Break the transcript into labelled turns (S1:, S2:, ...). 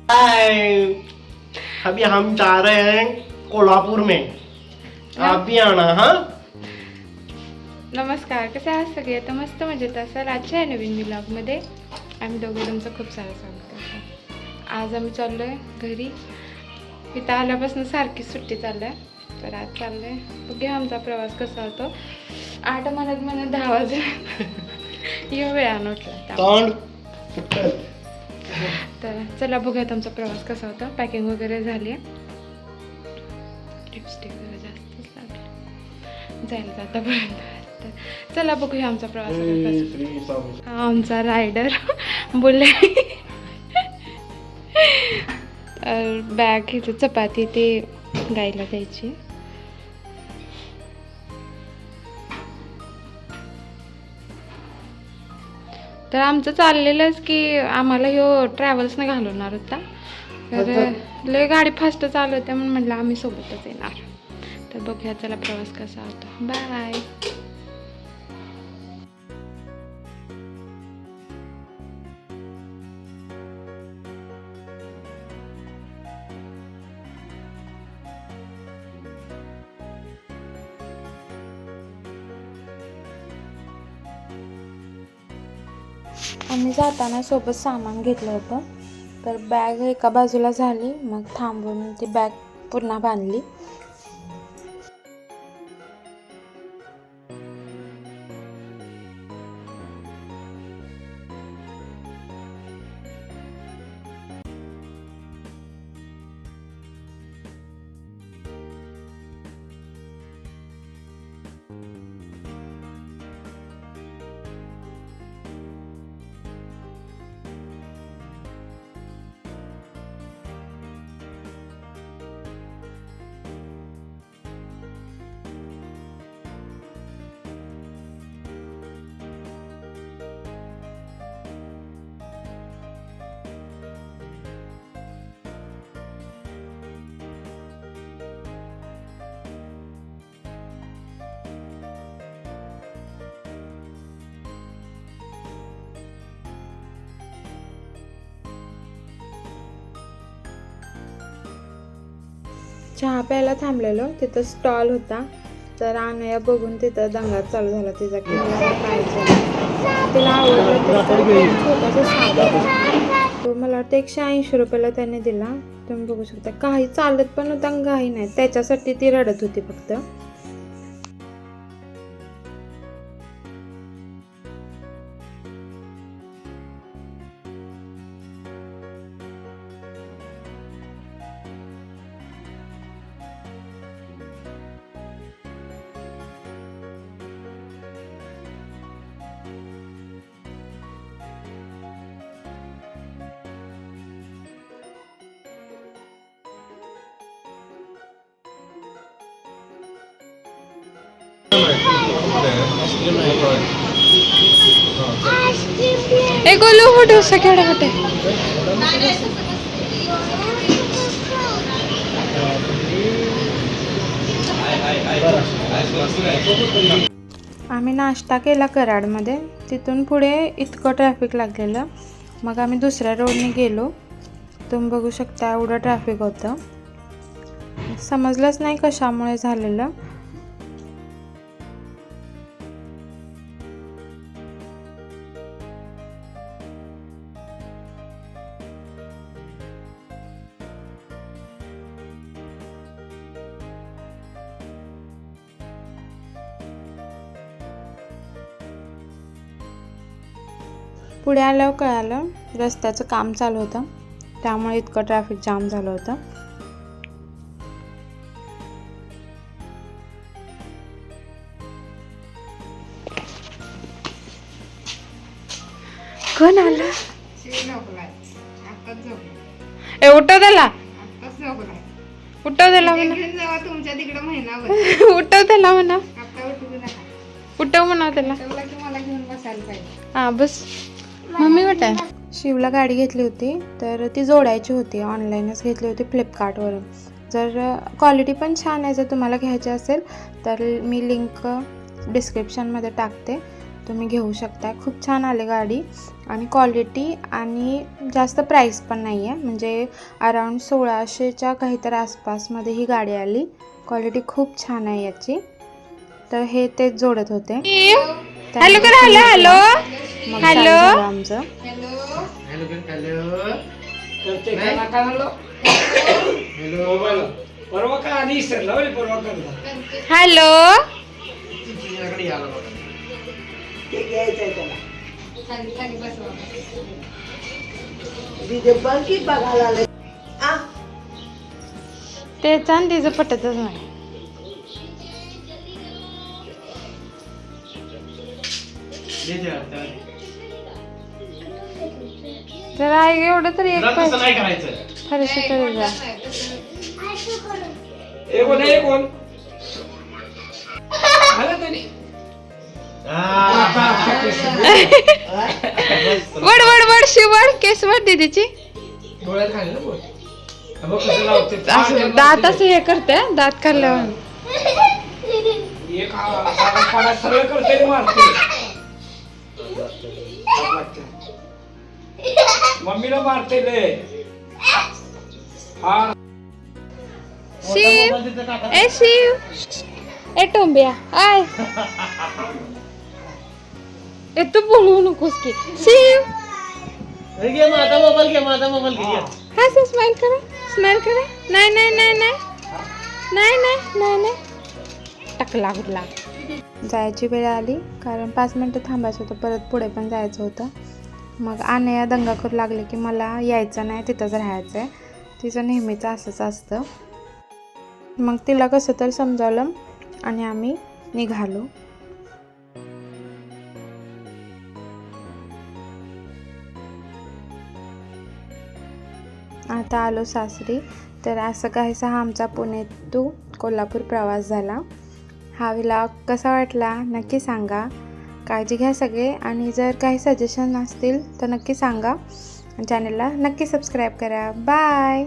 S1: हाय, अभी हम जा रहे हैं कोल्हापुर में, आप भी आना. हाँ,
S2: नमस्कार, कसे आहात सगळे? तर मस्त मजेत असाल. आजच्या नवीन व्लॉगमध्ये आम्ही दोघे तुमचं खूप सारं स्वागत करतो. आज आम्ही चाललो आहे घरी. इथं आल्यापासून सारखी सुट्टी चालू आहे, तर आज चाललो आहे. बघूया आमचा प्रवास कसा होतो. 8 म्हणत 10 वाजले या वेळानं उठला.
S1: तोंड.
S2: तर चला बघूयात आमचा प्रवास कसा होता. पॅकिंग वगैरे झाली आहे. लिपस्टिक वगैरे जास्तच लागली जायला जातापर्यंत. तर चला बघूया आमचा प्रवास कसा होता. आमचा रायडर बोलले बॅग इथे चपाती ते गायला द्यायची. तर आमचं चाललेलंच की आम्हाला ह्यो ट्रॅव्हल्सने घालवणार होता. तर लय गाडी फास्ट चालवते म्हणून म्हटलं आम्ही सोबतच येणार. तर बघूया चला प्रवास कसा होता. बाय. आम्ही जाताना सोबत सामान घेतलं होतं. तर बॅग एका बाजूला झाली, मग थांबून ती बॅग पुन्हा बांधली. चहा प्यायला थांबलेलो, तिथं स्टॉल होता. तर अनया बघून तिथं दंगा चालू झाला तिचा की पाहिजे. तिला आवडलं छोटासा साधा तो मला वाटतं 180 रुपयाला त्याने दिला. तुम्ही बघू शकता काही चालत पण नव्हता, काही नाही. त्याच्यासाठी ती रडत होती फक्त. एक गोलू फोटो सगळ्या होते. आम्ही नाश्ता केला कराडमध्ये. तिथून पुढे इतकं ट्रॅफिक लागलेलं. मग आम्ही दुसऱ्या रोडने गेलो. तुम्ही बघू शकता एवढं ट्रॅफिक होतं. समजलंच नाही कशामुळे झालेलं. पुढे आल्यावर कळालं रस्त्याचं काम चालू होतं, त्यामुळे इतकं ट्रॅफिक जाम झालं होतं. कोण आलं? उठव त्याला, उठव त्याला म्हणा,
S3: तुमच्या तिकडे महिना
S2: उठव त्याला म्हणा, उठव म्हणा त्याला.
S3: मला घेऊन बसायला पाहिजे.
S2: हा बस. मम्मी कुठे आहे? शिवला गाडी घेतली होती, तर ती जोडायची होती. ऑनलाईनच घेतली होती फ्लिपकार्टवरून. जर क्वालिटी पण छान आहे. जर तुम्हाला घ्यायची असेल तर मी लिंक डिस्क्रिप्शनमध्ये टाकते, तुम्ही घेऊ शकता. खूप छान आले गाडी आणि क्वालिटी आणि जास्त प्राईस पण नाही आहे, म्हणजे अराऊंड 1600च्या काहीतरी आसपासमध्ये ही गाडी आली. क्वालिटी खूप छान आहे याची. तर हे तेच जोडत होते. हॅलो करा. हॅलो हॅलो हॅलो आमचं हॅलो.
S3: खाली खाली बसवा.
S2: तेच आणि तिचं पटतच नाही. तर आहे एवढं तरी एक
S1: तसं नाही करायचं.
S2: फरशी तरी जा. वड वड वड शिवड केस वड दीदीची. असं दात असं हे करते, दात काढल्यावर
S4: मम्मीला मारते ले.
S2: शिव ए शिव ए टोंबिया आय ए तू बोलू नकोस की. शिव
S1: माझा मोबाईल घे, माझा मोबाईल घे.
S2: हा सर स्माइल करा, स्माइल करा. नाही नाही नाही नाही नाही नाही नाही नाही टाकला कुठला. जायची वेळ आली कारण 5 मिनटं थांबायचं होतं, परत पुढे पण जायचं होतं. मग अनया दंगा करू लागले की मला यायचं नाही, तिथंच राहायचं आहे. तिचं नेहमीचं असंच असतं. मग तिला कसं तर समजावलं आणि आम्ही निघालो. आता आलो सासरी. तर असं काहीसा हा आमचा पुणे टू कोल्हापूर प्रवास झाला. हा व्लॉग कसा वाटला नक्की सांगा. काळजी घ्या सगळे आणि जर काही सजेशन असतील तर नक्की सांगा. चॅनलला नक्की सबस्क्राईब करा. बाय.